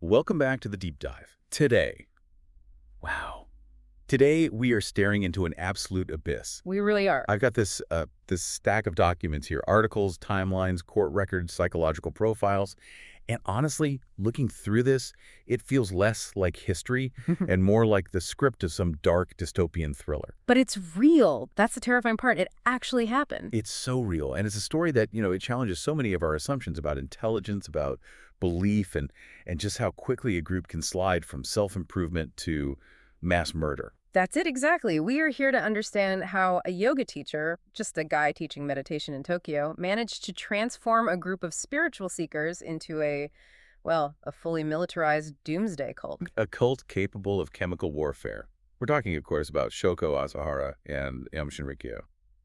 Welcome back to the deep dive. Today we are staring into an absolute abyss. We really are. I've got this stack of documents here, articles, timelines, court records, psychological profiles, and honestly, looking through this, it feels less like history and more like the script of some dark dystopian thriller. But it's real. That's the terrifying part. It actually happened. It's so real, and it's a story that, it challenges so many of our assumptions about intelligence, about belief, and just how quickly a group can slide from self-improvement to mass murder. That's it, exactly. We are here to understand how a yoga teacher, just a guy teaching meditation in Tokyo, managed to transform a group of spiritual seekers into a fully militarized doomsday cult. A cult capable of chemical warfare. We're talking, of course, about Shoko Asahara and Aum Shinrikyo.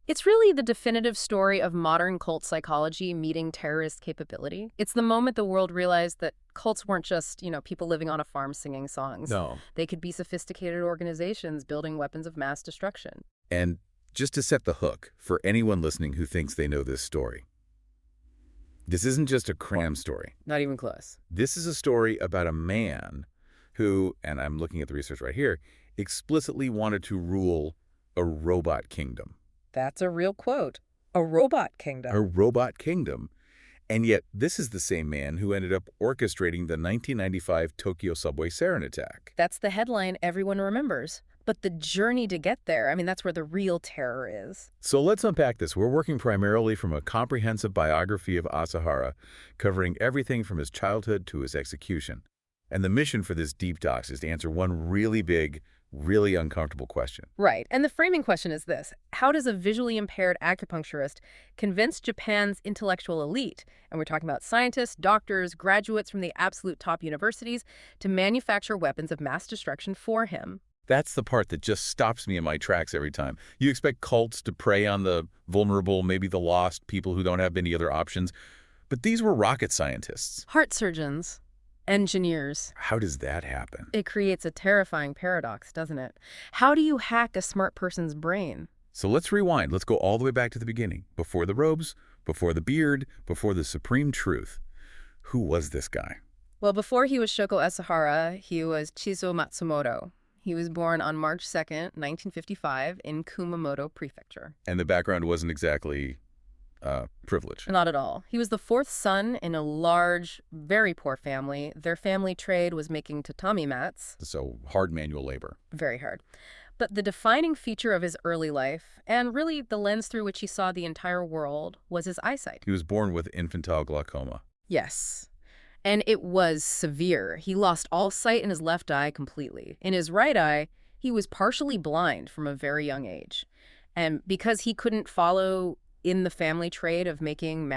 It's really the definitive story of modern cult psychology meeting terrorist capability. It's the moment the world realized that cults weren't just, people living on a farm singing songs. No. They could be sophisticated organizations building weapons of mass destruction. And just to set the hook for anyone listening who thinks they know this story, this isn't just a cram story. Not even close. This is a story about a man who, and I'm looking at the research right here, explicitly wanted to rule a robot kingdom. That's a real quote. A robot kingdom. A robot kingdom. And yet, this is the same man who ended up orchestrating the 1995 Tokyo subway sarin attack. That's the headline everyone remembers. But the journey to get there, that's where the real terror is. So let's unpack this. We're working primarily from a comprehensive biography of Asahara, covering everything from his childhood to his execution. And the mission for this deep dive is to answer one really big, really uncomfortable question. Right. And the framing question is this. How does a visually impaired acupuncturist convince Japan's intellectual elite, and we're talking about scientists, doctors, graduates from the absolute top universities, to manufacture weapons of mass destruction for him? That's the part that just stops me in my tracks every time. You expect cults to prey on the vulnerable, maybe the lost, people who don't have any other options. But these were rocket scientists. Heart surgeons. Engineers. How does that happen? It creates a terrifying paradox, doesn't it? How do you hack a smart person's brain? So let's rewind. Let's go all the way back to the beginning. Before the robes, before the beard, before the supreme truth. Who was this guy? Well, before he was Shoko Asahara, he was Chizuo Matsumoto. He was born on March 2nd, 1955, in Kumamoto Prefecture. And the background wasn't exactly privilege. Not at all. He was the fourth son in a large, very poor family. Their family trade was making tatami mats. So hard manual labor. Very hard. But the defining feature of his early life, and really the lens through which he saw the entire world, was his eyesight. He was born with infantile glaucoma. Yes. And it was severe. He lost all sight in his left eye completely. In his right eye, he was partially blind from a very young age. And because he couldn't follow in the family trade of making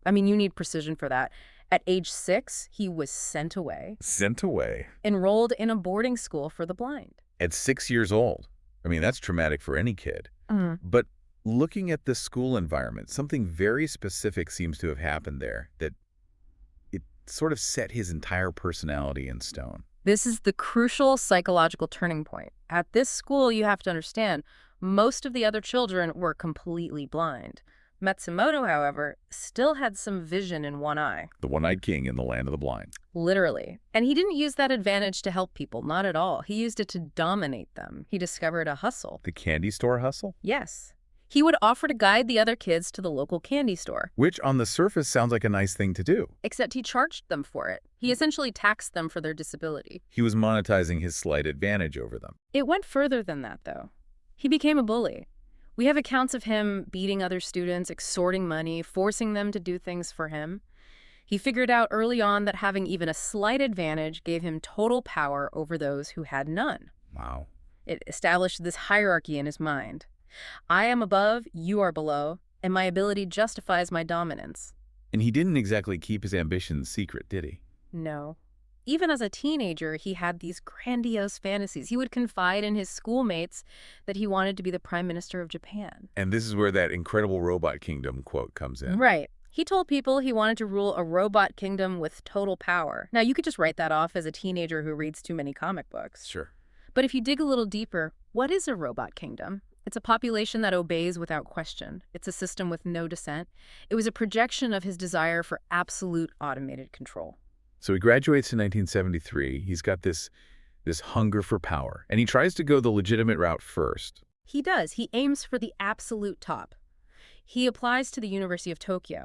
you need precision for that. At age 6, he was sent away. Sent away? Enrolled in a boarding school for the blind. At 6 years old. That's traumatic for any kid. But looking at the school environment, something very specific seems to have happened there that it sort of set his entire personality in stone. This is the crucial psychological turning point. At this school, you have to understand, most of the other children were completely blind. Matsumoto, however, still had some vision in one eye. The one-eyed king in the land of the blind. Literally. And he didn't use that advantage to help people, not at all. He used it to dominate them. He discovered a hustle. The candy store hustle? Yes. He would offer to guide the other kids to the local candy store. Which, on the surface, sounds like a nice thing to do. Except he charged them for it. He essentially taxed them for their disability. He was monetizing his slight advantage over them. It went further than that, though. He became a bully. We have accounts of him beating other students, extorting money, forcing them to do things for him. He figured out early on that having even a slight advantage gave him total power over those who had none. Wow. It established this hierarchy in his mind. I am above, you are below, and my ability justifies my dominance. And he didn't exactly keep his ambitions secret, did he? No. Even as a teenager, he had these grandiose fantasies. He would confide in his schoolmates that he wanted to be the Prime Minister of Japan. And this is where that incredible robot kingdom quote comes in. Right. He told people he wanted to rule a robot kingdom with total power. Now, you could just write that off as a teenager who reads too many comic books. Sure. But if you dig a little deeper, what is a robot kingdom? It's a population that obeys without question. It's a system with no dissent. It was a projection of his desire for absolute automated control. So he graduates in 1973. He's got this hunger for power, and he tries to go the legitimate route first. He does. He aims for the absolute top. He applies to the University of Tokyo.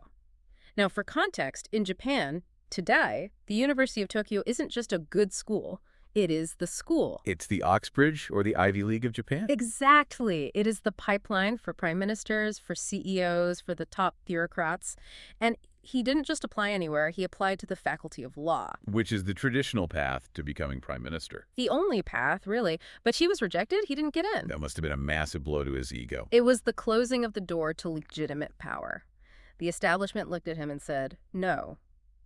Now, for context, in Japan, today, the University of Tokyo isn't just a good school. It is the school. It's the Oxbridge or the Ivy League of Japan? Exactly. It is the pipeline for prime ministers, for CEOs, for the top bureaucrats. And he didn't just apply anywhere. He applied to the Faculty of Law. Which is the traditional path to becoming prime minister. The only path, really. But he was rejected. He didn't get in. That must have been a massive blow to his ego. It was the closing of the door to legitimate power. The establishment looked at him and said, "No,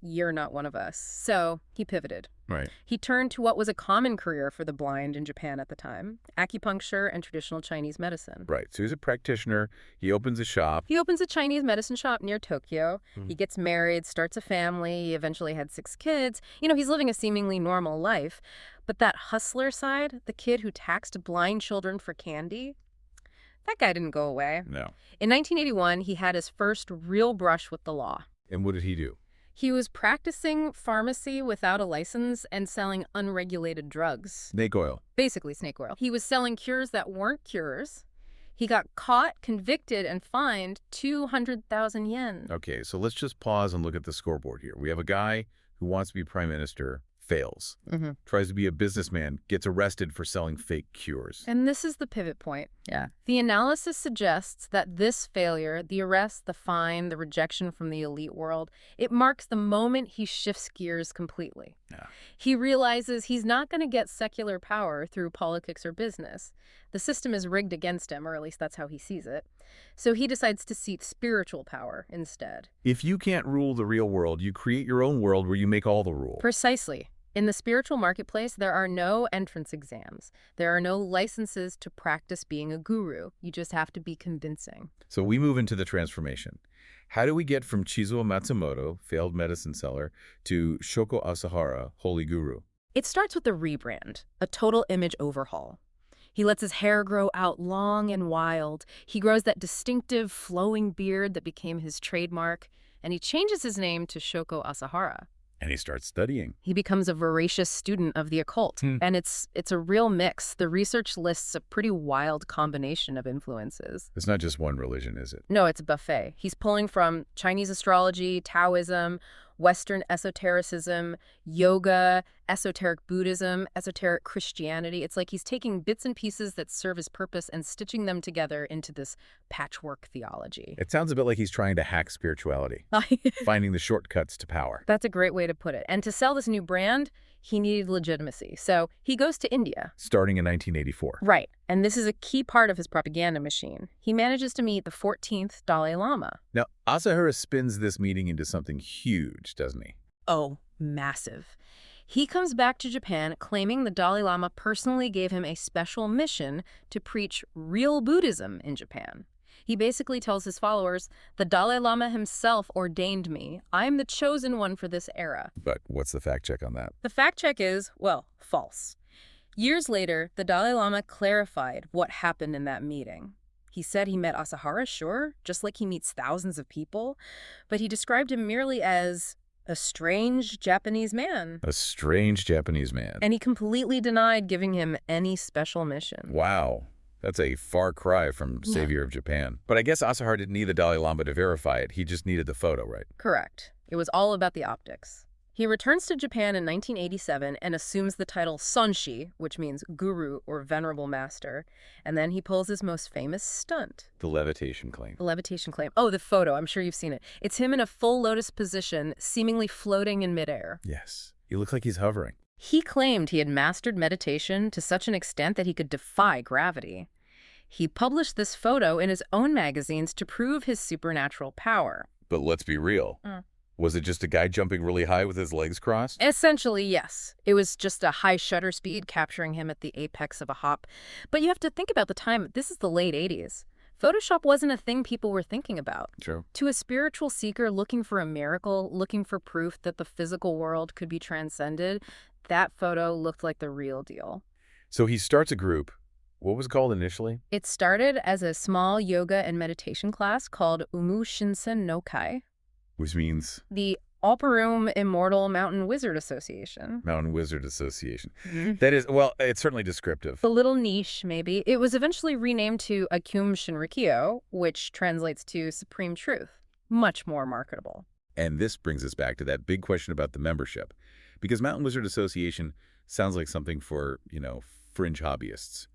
you're not one of us." So he pivoted. Right. He turned to what was a common career for the blind in Japan at the time, acupuncture and traditional Chinese medicine. Right. So he's a practitioner. He opens a shop. He opens a Chinese medicine shop near Tokyo. He gets married, starts a family. He eventually had 6 kids. He's living a seemingly normal life. But that hustler side, the kid who taxed blind children for candy, that guy didn't go away. No. In 1981, he had his first real brush with the law. And what did he do? He was practicing pharmacy without a license and selling unregulated drugs. Snake oil. Basically snake oil. He was selling cures that weren't cures. He got caught, convicted, and fined 200,000 yen. Okay, so let's just pause and look at the scoreboard here. We have a guy who wants to be prime minister, fails. Tries to be a businessman, gets arrested for selling fake cures. And this is the pivot point. Yeah. The analysis suggests that this failure, the arrest, the fine, the rejection from the elite world, it marks the moment he shifts gears completely. Yeah. He realizes he's not going to get secular power through politics or business. The system is rigged against him, or at least that's how he sees it. So he decides to seek spiritual power instead. If you can't rule the real world, you create your own world where you make all the rules. Precisely. In the spiritual marketplace, there are no entrance exams. There are no licenses to practice being a guru. You just have to be convincing. So we move into the transformation. How do we get from Chizuo Matsumoto, failed medicine seller, to Shoko Asahara, holy guru? It starts with a rebrand, a total image overhaul. He lets his hair grow out long and wild. He grows that distinctive flowing beard that became his trademark. And he changes his name to Shoko Asahara. And he starts studying. He becomes a voracious student of the occult. And it's a real mix. The research lists a pretty wild combination of influences. It's not just one religion, is it? No, it's a buffet. He's pulling from Chinese astrology, Taoism, Western esotericism, yoga, esoteric Buddhism, esoteric Christianity. It's like he's taking bits and pieces that serve his purpose and stitching them together into this patchwork theology. It sounds a bit like he's trying to hack spirituality, finding the shortcuts to power. That's a great way to put it. And to sell this new brand, he needed legitimacy. So he goes to India. Starting in 1984. Right. And this is a key part of his propaganda machine. He manages to meet the 14th Dalai Lama. Now, Asahara spins this meeting into something huge, doesn't he? Oh, massive. He comes back to Japan claiming the Dalai Lama personally gave him a special mission to preach real Buddhism in Japan. He basically tells his followers, the Dalai Lama himself ordained me. I'm the chosen one for this era. But what's the fact check on that? The fact check is, well, false. Years later, the Dalai Lama clarified what happened in that meeting. He said he met Asahara, sure, just like he meets thousands of people, but he described him merely as a strange Japanese man. A strange Japanese man. And he completely denied giving him any special mission. Wow. That's a far cry from Savior of Japan. But I guess Asahara didn't need the Dalai Lama to verify it. He just needed the photo, right? Correct. It was all about the optics. He returns to Japan in 1987 and assumes the title Sonshi, which means guru or venerable master. And then he pulls his most famous stunt. The levitation claim. The levitation claim. Oh, the photo. I'm sure you've seen it. It's him in a full lotus position, seemingly floating in midair. Yes. He looks like he's hovering. He claimed he had mastered meditation to such an extent that he could defy gravity. He published this photo in his own magazines to prove his supernatural power. But let's be real. Was it just a guy jumping really high with his legs crossed? Essentially, yes. It was just a high shutter speed capturing him at the apex of a hop. But you have to think about the time. This is the late 80s. Photoshop wasn't a thing people were thinking about. True. To a spiritual seeker looking for a miracle, looking for proof that the physical world could be transcended, that photo looked like the real deal. So he starts a group. What was it called initially? It started as a small yoga and meditation class called Aum Shinrikyo no Kai. Which means? The Alperum Immortal Mountain Wizard Association. Mountain Wizard Association. Mhm. That is, well, it's certainly descriptive. A little niche, maybe. It was eventually renamed to Aum Shinrikyo, which translates to Supreme Truth. Much more marketable. And this brings us back to that big question about the membership. Because Mountain Wizard Association sounds like something for, fringe hobbyists.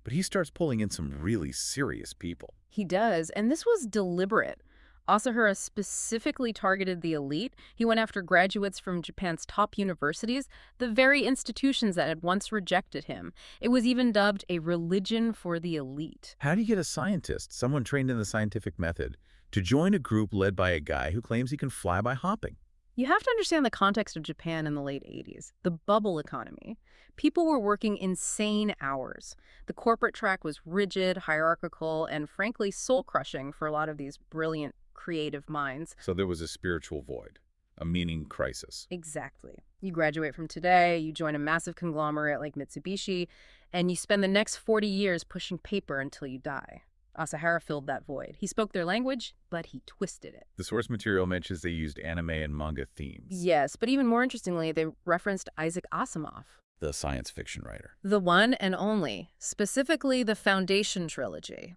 But he starts pulling in some really serious people. He does, and this was deliberate. Asahara specifically targeted the elite. He went after graduates from Japan's top universities, the very institutions that had once rejected him. It was even dubbed a religion for the elite. How do you get a scientist, someone trained in the scientific method, to join a group led by a guy who claims he can fly by hopping? You have to understand the context of Japan in the late 80s, the bubble economy. People were working insane hours. The corporate track was rigid, hierarchical, and frankly soul-crushing for a lot of these brilliant, creative minds. So there was a spiritual void, a meaning crisis. Exactly. You graduate from today, you join a massive conglomerate like Mitsubishi, and you spend the next 40 years pushing paper until you die. Asahara filled that void. He spoke their language, but he twisted it. The source material mentions they used anime and manga themes. Yes, but even more interestingly, they referenced Isaac Asimov. The science fiction writer. The one and only, specifically the Foundation trilogy.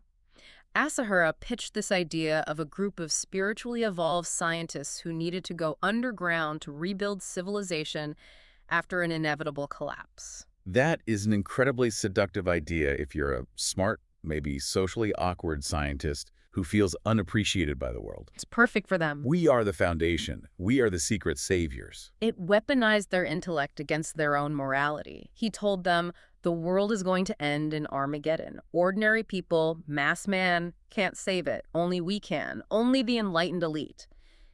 Asahara pitched this idea of a group of spiritually evolved scientists who needed to go underground to rebuild civilization after an inevitable collapse. That is an incredibly seductive idea if you're a smart, maybe socially awkward scientist who feels unappreciated by the world. It's perfect for them. We are the Foundation. We are the secret saviors. It weaponized their intellect against their own morality. He told them, the world is going to end in Armageddon. Ordinary people, mass man, can't save it. Only we can. Only the enlightened elite.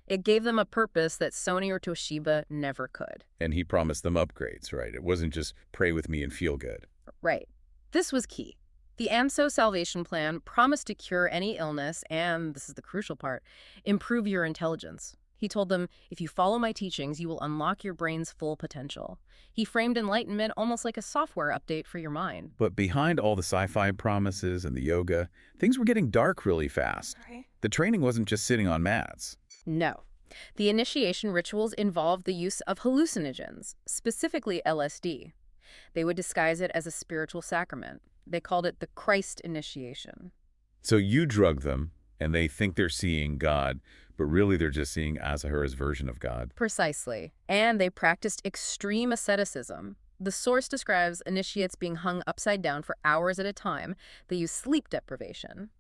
It gave them a purpose that Sony or Toshiba never could. And he promised them upgrades, right? It wasn't just pray with me and feel good. Right. This was key. The AMSO Salvation Plan promised to cure any illness and, this is the crucial part, improve your intelligence. He told them, if you follow my teachings, you will unlock your brain's full potential. He framed enlightenment almost like a software update for your mind. But behind all the sci-fi promises and the yoga, things were getting dark really fast. Sorry? The training wasn't just sitting on mats. No. The initiation rituals involved the use of hallucinogens, specifically LSD. They would disguise it as a spiritual sacrament. They called it the Christ initiation. So you drug them, and they think they're seeing God, but really they're just seeing Asahara's version of God. Precisely. And they practiced extreme asceticism. The source describes initiates being hung upside down for hours at a time. They use sleep deprivation.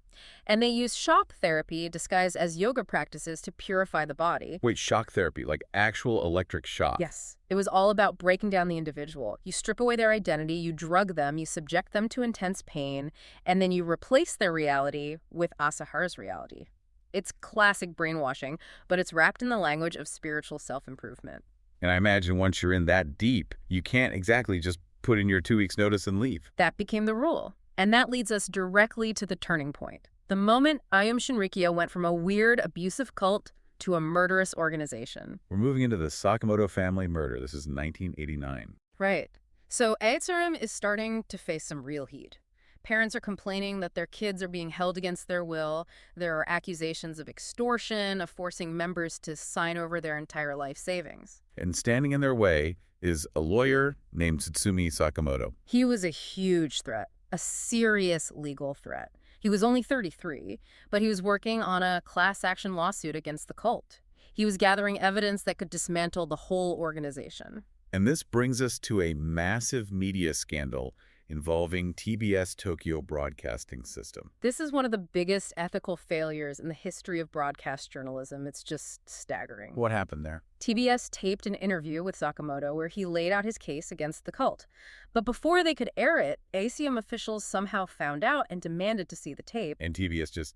And they use shock therapy disguised as yoga practices to purify the body. Wait, shock therapy, like actual electric shock? Yes. It was all about breaking down the individual. You strip away their identity, you drug them, you subject them to intense pain, and then you replace their reality with Asahara's reality. It's classic brainwashing, but it's wrapped in the language of spiritual self-improvement. And I imagine once you're in that deep, you can't exactly just put in your 2 weeks notice and leave. That became the rule. And that leads us directly to the turning point. The moment Aum Shinrikyo went from a weird, abusive cult to a murderous organization. We're moving into the Sakamoto family murder. This is 1989. Right. So Aetsurum is starting to face some real heat. Parents are complaining that their kids are being held against their will. There are accusations of extortion, of forcing members to sign over their entire life savings. And standing in their way is a lawyer named Tsutsumi Sakamoto. He was a huge threat, a serious legal threat. He was only 33, but he was working on a class action lawsuit against the cult. He was gathering evidence that could dismantle the whole organization. And this brings us to a massive media scandal involving TBS Tokyo Broadcasting System. This is one of the biggest ethical failures in the history of broadcast journalism. It's just staggering. What happened there? TBS taped an interview with Sakamoto where he laid out his case against the cult. But before they could air it, ACM officials somehow found out and demanded to see the tape. And TBS just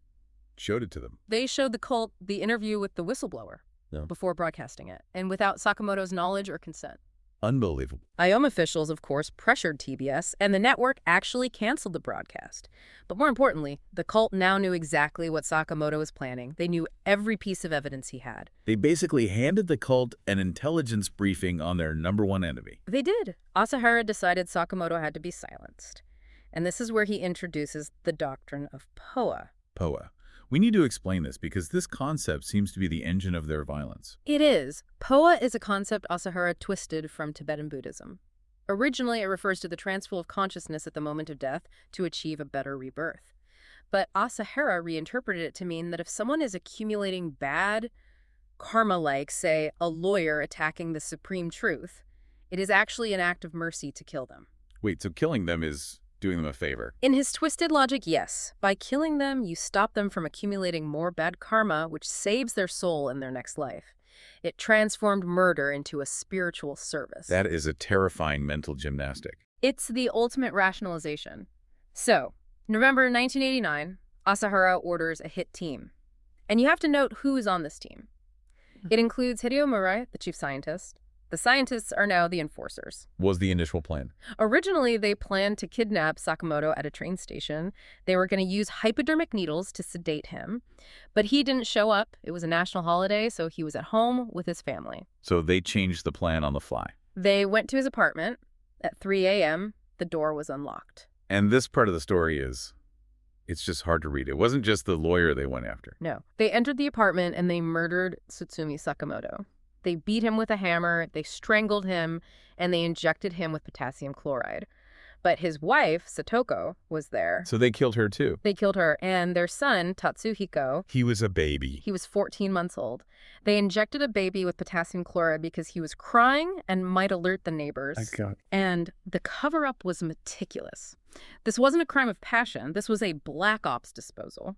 showed it to them. They showed the cult the interview with the whistleblower before broadcasting it, and without Sakamoto's knowledge or consent. Unbelievable. Aum officials, of course, pressured TBS, and the network actually canceled the broadcast. But more importantly, the cult now knew exactly what Sakamoto was planning. They knew every piece of evidence he had. They basically handed the cult an intelligence briefing on their #1 enemy. They did. Asahara decided Sakamoto had to be silenced. And this is where he introduces the doctrine of POA. POA. We need to explain this because this concept seems to be the engine of their violence. It is. Poa is a concept Asahara twisted from Tibetan Buddhism. Originally, it refers to the transfer of consciousness at the moment of death to achieve a better rebirth. But Asahara reinterpreted it to mean that if someone is accumulating bad karma, like, say, a lawyer attacking the supreme truth, it is actually an act of mercy to kill them. Wait, so killing them is doing them a favor? In his twisted logic, yes. By killing them, you stop them from accumulating more bad karma, which saves their soul in their next life. It transformed murder into a spiritual service. That is a terrifying mental gymnastic. It's the ultimate rationalization. So, November 1989, Asahara orders a hit team. And you have to note who is on this team. It includes Hideo Murai, the chief scientist. The scientists are now the enforcers. Was the initial plan? Originally, they planned to kidnap Sakamoto at a train station. They were going to use hypodermic needles to sedate him. But he didn't show up. It was a national holiday, so he was at home with his family. So they changed the plan on the fly. They went to his apartment. At 3 a.m., the door was unlocked. And this part of the story it's just hard to read. It wasn't just the lawyer they went after. No. They entered the apartment and they murdered Tsutsumi Sakamoto. They beat him with a hammer, they strangled him, and they injected him with potassium chloride. But his wife, Satoko, was there. So they killed her too? They killed her, and their son, Tatsuhiko... He was a baby. He was 14 months old. They injected a baby with potassium chloride because he was crying and might alert the neighbors. My God. And the cover-up was meticulous. This wasn't a crime of passion. This was a black ops disposal.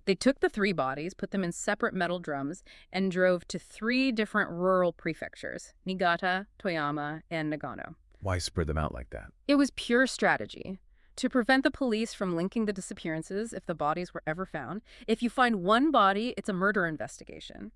They took the 3 bodies, put them in separate metal drums, and drove to 3 different rural prefectures, Niigata, Toyama, and Nagano. Why spread them out like that? It was pure strategy. To prevent the police from linking the disappearances if the bodies were ever found. If you find 1 body, it's a murder investigation.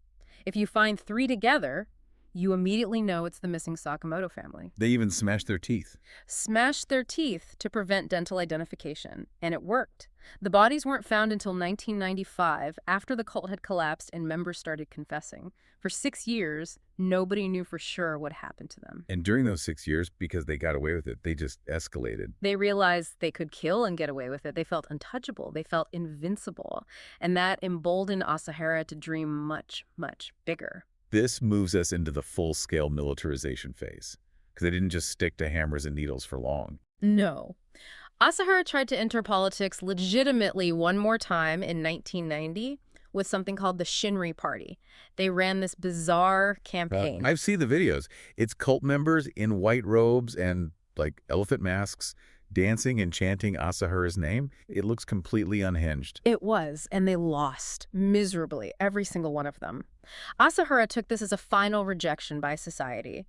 If you find 3 together, you immediately know it's the missing Sakamoto family. They even smashed their teeth. Smashed their teeth to prevent dental identification. And it worked. The bodies weren't found until 1995, after the cult had collapsed and members started confessing. For 6 years, nobody knew for sure what happened to them. And during those 6 years, because they got away with it, they just escalated. They realized they could kill and get away with it. They felt untouchable. They felt invincible. And that emboldened Asahara to dream much, much bigger. This moves us into the full-scale militarization phase, because they didn't just stick to hammers and needles for long. No. Asahara tried to enter politics legitimately one more time in 1990 with something called the Shinri Party. They ran this bizarre campaign. I've seen the videos. It's cult members in white robes and, like, elephant masks dancing and chanting Asahara's name. It looks completely unhinged. It was, and they lost miserably, every single one of them. Asahara took this as a final rejection by society.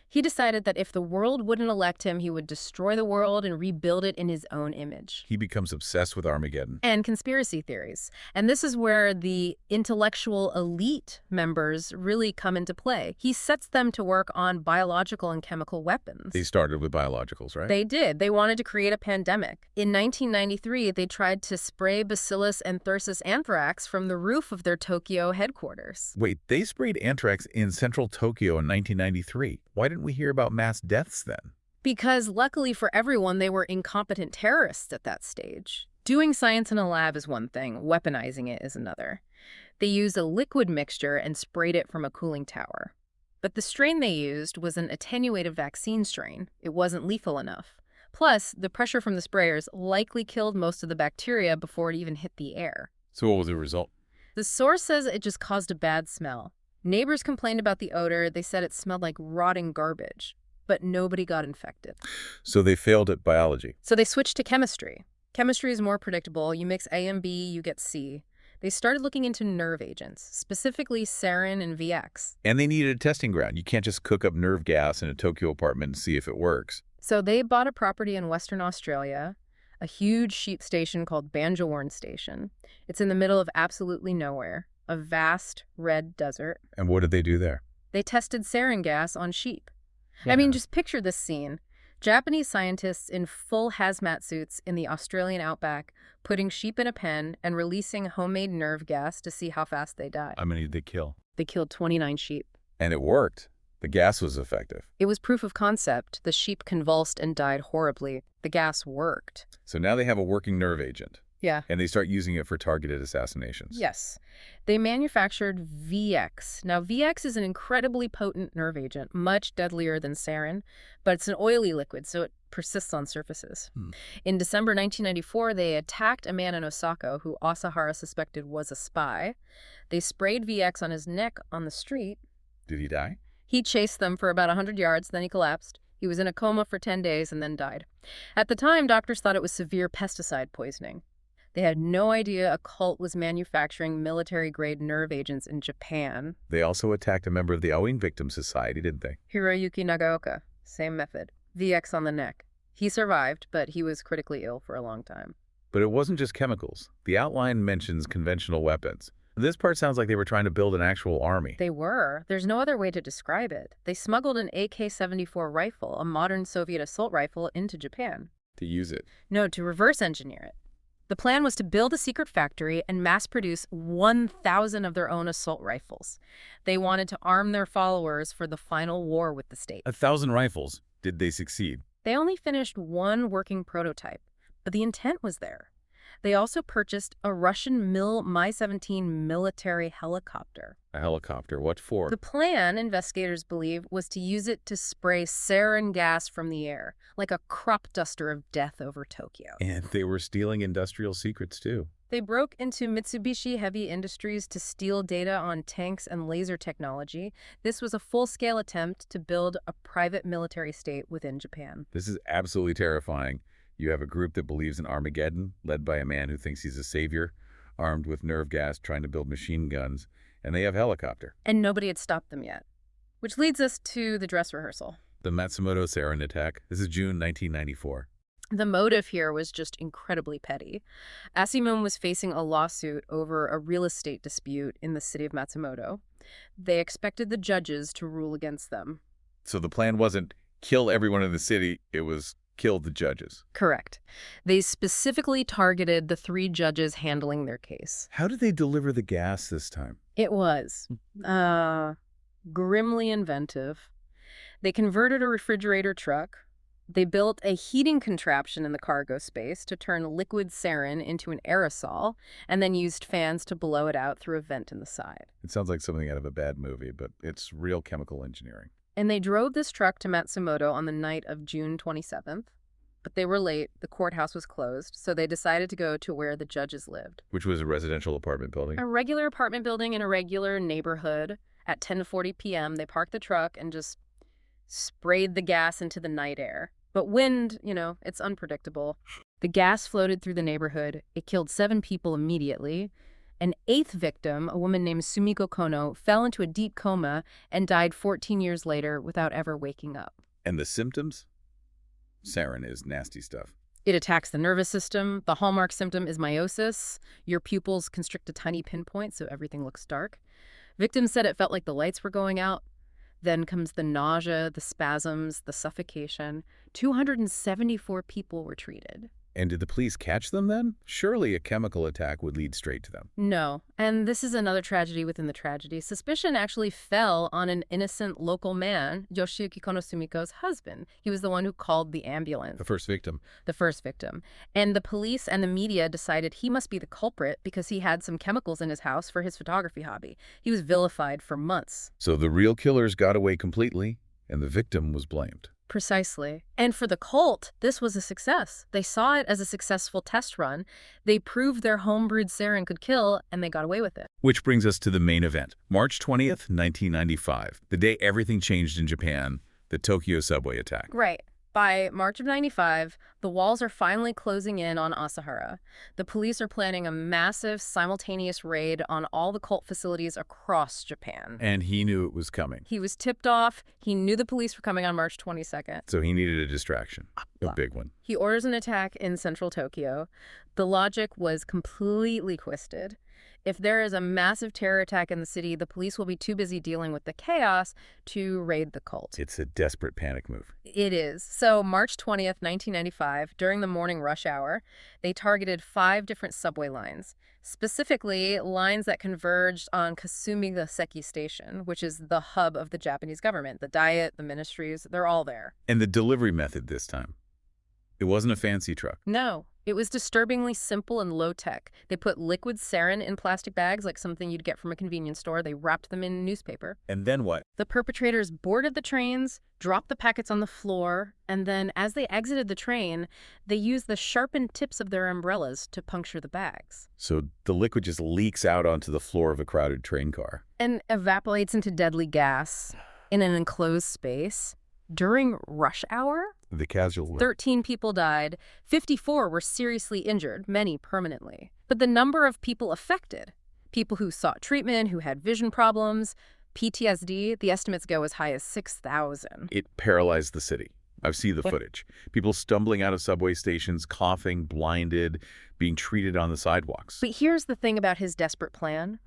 He decided that if the world wouldn't elect him, he would destroy the world and rebuild it in his own image. He becomes obsessed with Armageddon. And conspiracy theories. And this is where the intellectual elite members really come into play. He sets them to work on biological and chemical weapons. They started with biologicals, right? They did. They wanted to create a pandemic. In 1993, they tried to spray Bacillus anthracis anthrax from the roof of their Tokyo headquarters. Wait, they sprayed anthrax in central Tokyo in 1993. Why didn't we hear about mass deaths then? Because luckily for everyone, they were incompetent terrorists at that stage. Doing science in a lab is one thing, weaponizing it is another. They used a liquid mixture and sprayed it from a cooling tower. But the strain they used was an attenuated vaccine strain. It wasn't lethal enough. Plus, the pressure from the sprayers likely killed most of the bacteria before it even hit the air. So what was the result? The source says it just caused a bad smell. Neighbors complained about the odor. They said it smelled like rotting garbage, but nobody got infected. So they failed at biology. So they switched to chemistry. Chemistry is more predictable. You mix A and B, you get C. They started looking into nerve agents, specifically sarin and VX. And they needed a testing ground. You can't just cook up nerve gas in a Tokyo apartment and see if it works. So they bought a property in Western Australia, a huge sheep station called Banjawarn Station. It's in the middle of absolutely nowhere. A vast red desert. And what did they do there? They tested sarin gas on sheep. Yeah. I mean, just picture this scene. Japanese scientists in full hazmat suits in the Australian outback, putting sheep in a pen and releasing homemade nerve gas to see how fast they die. How many did they kill? They killed 29 sheep. And it worked. The gas was effective. It was proof of concept. The sheep convulsed and died horribly. The gas worked. So now they have a working nerve agent. Yeah. And they start using it for targeted assassinations. Yes. They manufactured VX. Now, VX is an incredibly potent nerve agent, much deadlier than sarin, but it's an oily liquid, so it persists on surfaces. In December 1994, they attacked a man in Osaka who Asahara suspected was a spy. They sprayed VX on his neck on the street. Did he die? He chased them for about 100 yards, then he collapsed. He was in a coma for 10 days and then died. At the time, doctors thought it was severe pesticide poisoning. They had no idea a cult was manufacturing military-grade nerve agents in Japan. They also attacked a member of the Aum Victim Society, didn't they? Hiroyuki Nagaoka, same method. VX on the neck. He survived, but he was critically ill for a long time. But it wasn't just chemicals. The outline mentions conventional weapons. This part sounds like they were trying to build an actual army. They were. There's no other way to describe it. They smuggled an AK-74 rifle, a modern Soviet assault rifle, into Japan. To use it? No, to reverse engineer it. The plan was to build a secret factory and mass-produce 1,000 of their own assault rifles. They wanted to arm their followers for the final war with the state. 1,000 rifles. Did they succeed? They only finished one working prototype, but the intent was there. They also purchased a Russian Mi-17 military helicopter. A helicopter? What for? The plan, investigators believe, was to use it to spray sarin gas from the air, like a crop duster of death over Tokyo. And they were stealing industrial secrets, too. They broke into Mitsubishi Heavy Industries to steal data on tanks and laser technology. This was a full-scale attempt to build a private military state within Japan. This is absolutely terrifying. You have a group that believes in Armageddon, led by a man who thinks he's a savior, armed with nerve gas, trying to build machine guns, and they have helicopter. And nobody had stopped them yet. Which leads us to the dress rehearsal. The Matsumoto sarin attack. This is June 1994. The motive here was just incredibly petty. Asimov was facing a lawsuit over a real estate dispute in the city of Matsumoto. They expected the judges to rule against them. So the plan wasn't kill everyone in the city, it was kill the judges. Correct. They specifically targeted the 3 judges handling their case. How did they deliver the gas this time? It was grimly inventive. They converted a refrigerator truck. They built a heating contraption in the cargo space to turn liquid sarin into an aerosol, and then used fans to blow it out through a vent in the side. It sounds like something out of a bad movie, but it's real chemical engineering. And they drove this truck to Matsumoto on the night of June 27th. But they were late, the courthouse was closed, so they decided to go to where the judges lived. Which was a residential apartment building? A regular apartment building in a regular neighborhood. At 10:40 p.m., they parked the truck and just sprayed the gas into the night air. But wind, it's unpredictable. The gas floated through the neighborhood. It killed 7 people immediately. An 8th victim, a woman named Sumiko Kono, fell into a deep coma and died 14 years later without ever waking up. And the symptoms? Sarin is nasty stuff. It attacks the nervous system. The hallmark symptom is meiosis. Your pupils constrict to tiny pinpoints, so everything looks dark. Victims said it felt like the lights were going out. Then comes the nausea, the spasms, the suffocation. 274 people were treated. And did the police catch them then? Surely a chemical attack would lead straight to them. No. And this is another tragedy within the tragedy. Suspicion actually fell on an innocent local man, Yoshiyuki Konosumiko's husband. He was the one who called the ambulance. The first victim. The first victim. And the police and the media decided he must be the culprit because he had some chemicals in his house for his photography hobby. He was vilified for months. So the real killers got away completely, and the victim was blamed. Precisely. And for the cult, this was a success. They saw it as a successful test run. They proved their homebrewed sarin could kill, and they got away with it. Which brings us to the main event. March 20th, 1995. The day everything changed in Japan, the Tokyo subway attack. Right. By March of 95, the walls are finally closing in on Asahara. The police are planning a massive, simultaneous raid on all the cult facilities across Japan. And he knew it was coming. He was tipped off. He knew the police were coming on March 22nd. So he needed a distraction. A big one. He orders an attack in central Tokyo. The logic was completely twisted. If there is a massive terror attack in the city, the police will be too busy dealing with the chaos to raid the cult. It's a desperate panic move. It is. So March 20th, 1995, during the morning rush hour, they targeted 5 different subway lines, specifically lines that converged on Kasumigaseki Station, which is the hub of the Japanese government. The Diet, the ministries, they're all there. And the delivery method this time. It wasn't a fancy truck. No. It was disturbingly simple and low-tech. They put liquid sarin in plastic bags, like something you'd get from a convenience store. They wrapped them in newspaper. And then what? The perpetrators boarded the trains, dropped the packets on the floor, and then, as they exited the train, they used the sharpened tips of their umbrellas to puncture the bags. So the liquid just leaks out onto the floor of a crowded train car. And evaporates into deadly gas in an enclosed space. During rush hour, The casual... 13 people died, 54 were seriously injured, many permanently. But the number of people affected, people who sought treatment, who had vision problems, PTSD, the estimates go as high as 6,000. It paralyzed the city. I've seen the footage. People stumbling out of subway stations, coughing, blinded, being treated on the sidewalks. But here's the thing about his desperate plan.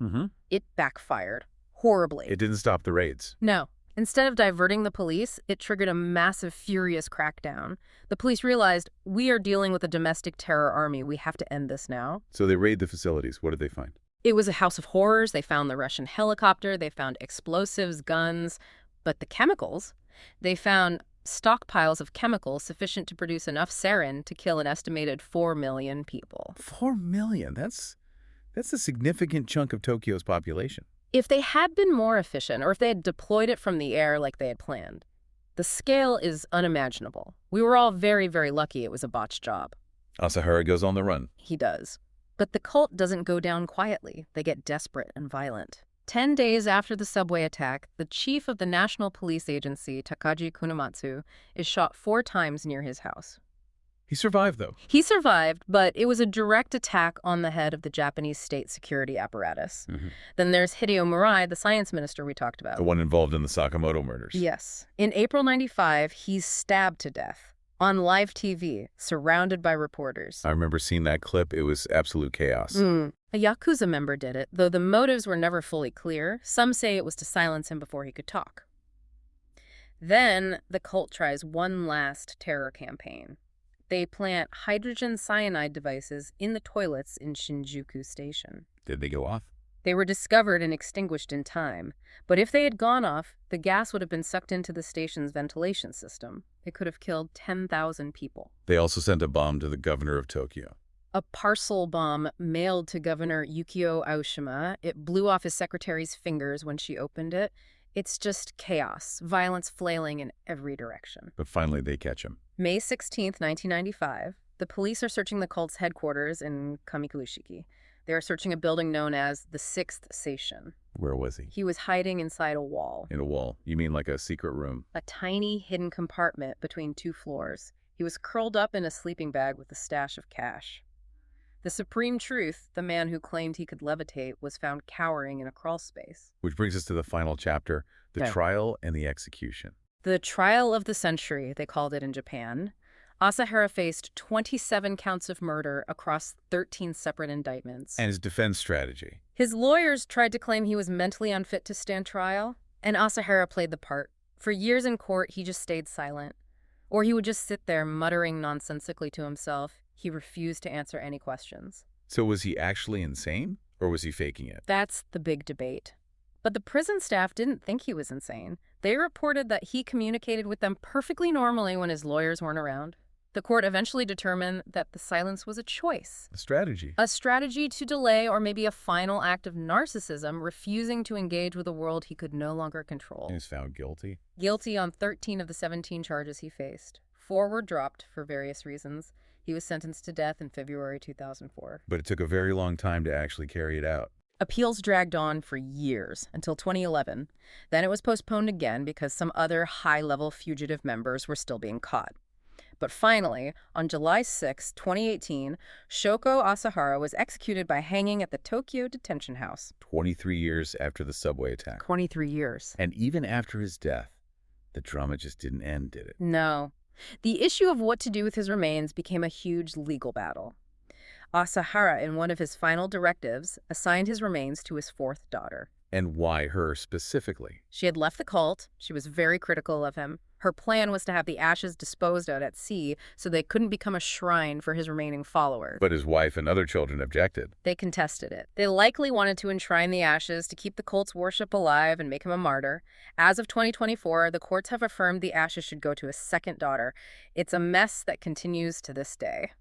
It backfired horribly. It didn't stop the raids. No. Instead of diverting the police, it triggered a massive, furious crackdown. The police realized, we are dealing with a domestic terror army. We have to end this now. So they raid the facilities. What did they find? It was a house of horrors. They found the Russian helicopter. They found explosives, guns. But the chemicals, they found stockpiles of chemicals sufficient to produce enough sarin to kill an estimated 4 million people. 4 million? That's a significant chunk of Tokyo's population. If they had been more efficient, or if they had deployed it from the air like they had planned, the scale is unimaginable. We were all very, very lucky it was a botched job. Asahara goes on the run. He does. But the cult doesn't go down quietly. They get desperate and violent. 10 days after the subway attack, the chief of the National Police Agency, Takaji Kunamatsu, is shot 4 times near his house. He survived, though. He survived, but it was a direct attack on the head of the Japanese state security apparatus. Then there's Hideo Murai, the science minister we talked about. The one involved in the Sakamoto murders. Yes. In April 95, he's stabbed to death on live TV, surrounded by reporters. I remember seeing that clip. It was absolute chaos. A Yakuza member did it, though the motives were never fully clear. Some say it was to silence him before he could talk. Then the cult tries one last terror campaign. They plant hydrogen cyanide devices in the toilets in Shinjuku Station. Did they go off? They were discovered and extinguished in time. But if they had gone off, the gas would have been sucked into the station's ventilation system. It could have killed 10,000 people. They also sent a bomb to the governor of Tokyo. A parcel bomb mailed to Governor Yukio Aoshima. It blew off his secretary's fingers when she opened it. It's just chaos, violence flailing in every direction. But finally they catch him. May 16th, 1995, the police are searching the cult's headquarters in Kamikurushiki. They are searching a building known as the 6th Seishin. Where was he? He was hiding inside a wall. In a wall. You mean like a secret room? A tiny hidden compartment between 2 floors. He was curled up in a sleeping bag with a stash of cash. The supreme truth, the man who claimed he could levitate, was found cowering in a crawl space. Which brings us to the final chapter, the trial and the execution. The trial of the century, they called it in Japan. Asahara faced 27 counts of murder across 13 separate indictments. And his defense strategy. His lawyers tried to claim he was mentally unfit to stand trial, and Asahara played the part. For years in court, he just stayed silent. Or he would just sit there muttering nonsensically to himself. He refused to answer any questions. So was he actually insane, or was he faking it? That's the big debate. But the prison staff didn't think he was insane. They reported that he communicated with them perfectly normally when his lawyers weren't around. The court eventually determined that the silence was a choice. A strategy. A strategy to delay, or maybe a final act of narcissism, refusing to engage with a world he could no longer control. He was found guilty. Guilty on 13 of the 17 charges he faced. 4 were dropped for various reasons. He was sentenced to death in February 2004. But it took a very long time to actually carry it out. Appeals dragged on for years, until 2011. Then it was postponed again because some other high-level fugitive members were still being caught. But finally, on July 6, 2018, Shoko Asahara was executed by hanging at the Tokyo Detention House. 23 years after the subway attack. 23 years. And even after his death, the drama just didn't end, did it? No. The issue of what to do with his remains became a huge legal battle. Asahara, in one of his final directives, assigned his remains to his 4th daughter. And why her specifically? She had left the cult. She was very critical of him. Her plan was to have the ashes disposed of at sea so they couldn't become a shrine for his remaining followers. But his wife and other children objected. They contested it. They likely wanted to enshrine the ashes to keep the cult's worship alive and make him a martyr. As of 2024, the courts have affirmed the ashes should go to his 2nd daughter. It's a mess that continues to this day.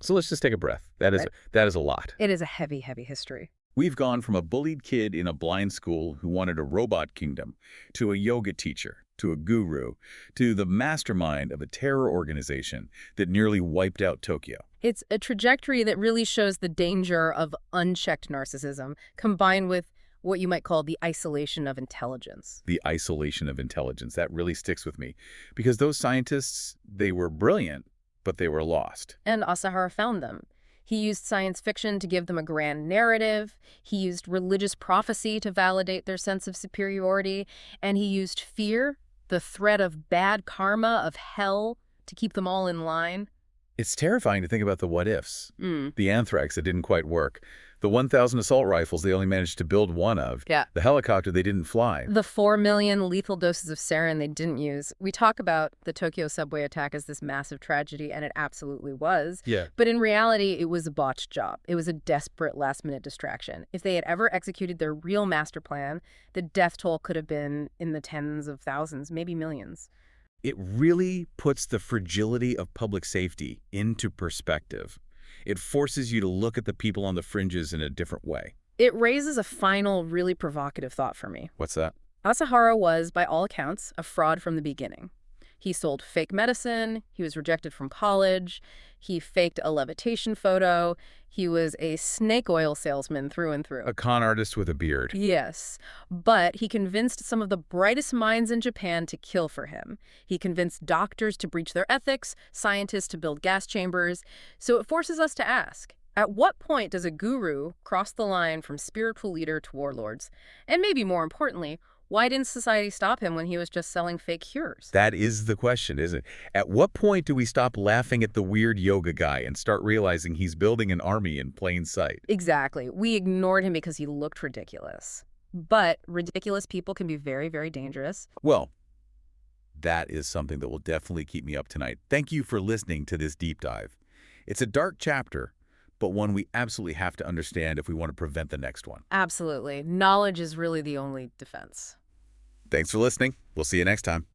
So let's just take a breath. That is, Right. that is a lot. It is a heavy, heavy history. We've gone from a bullied kid in a blind school who wanted a robot kingdom, to a yoga teacher, to a guru, to the mastermind of a terror organization that nearly wiped out Tokyo. It's a trajectory that really shows the danger of unchecked narcissism, combined with what you might call the isolation of intelligence. The isolation of intelligence, that really sticks with me. Because those scientists, they were brilliant, but they were lost. And Asahara found them. He used science fiction to give them a grand narrative, he used religious prophecy to validate their sense of superiority, and he used fear, the threat of bad karma, of hell, to keep them all in line. It's terrifying to think about the what-ifs. Mm. The anthrax that didn't quite work. The 1,000 assault rifles they only managed to build one of. Yeah. The helicopter they didn't fly. The 4 million lethal doses of sarin they didn't use. We talk about the Tokyo subway attack as this massive tragedy, and it absolutely was. Yeah. But in reality, it was a botched job. It was a desperate last-minute distraction. If they had ever executed their real master plan, the death toll could have been in the tens of thousands, maybe millions. It really puts the fragility of public safety into perspective. It forces you to look at the people on the fringes in a different way. It raises a final, really provocative thought for me. What's that? Asahara was, by all accounts, a fraud from the beginning. He sold fake medicine, he was rejected from college, he faked a levitation photo, he was a snake oil salesman through and through. A con artist with a beard. Yes, but he convinced some of the brightest minds in Japan to kill for him. He convinced doctors to breach their ethics, scientists to build gas chambers. So it forces us to ask, at what point does a guru cross the line from spiritual leader to warlords? And maybe more importantly, why didn't society stop him when he was just selling fake cures? That is the question, isn't it? At what point do we stop laughing at the weird yoga guy and start realizing he's building an army in plain sight? Exactly. We ignored him because he looked ridiculous. But ridiculous people can be very, very dangerous. Well, that is something that will definitely keep me up tonight. Thank you for listening to this deep dive. It's a dark chapter, but one we absolutely have to understand if we want to prevent the next one. Absolutely. Knowledge is really the only defense. Thanks for listening. We'll see you next time.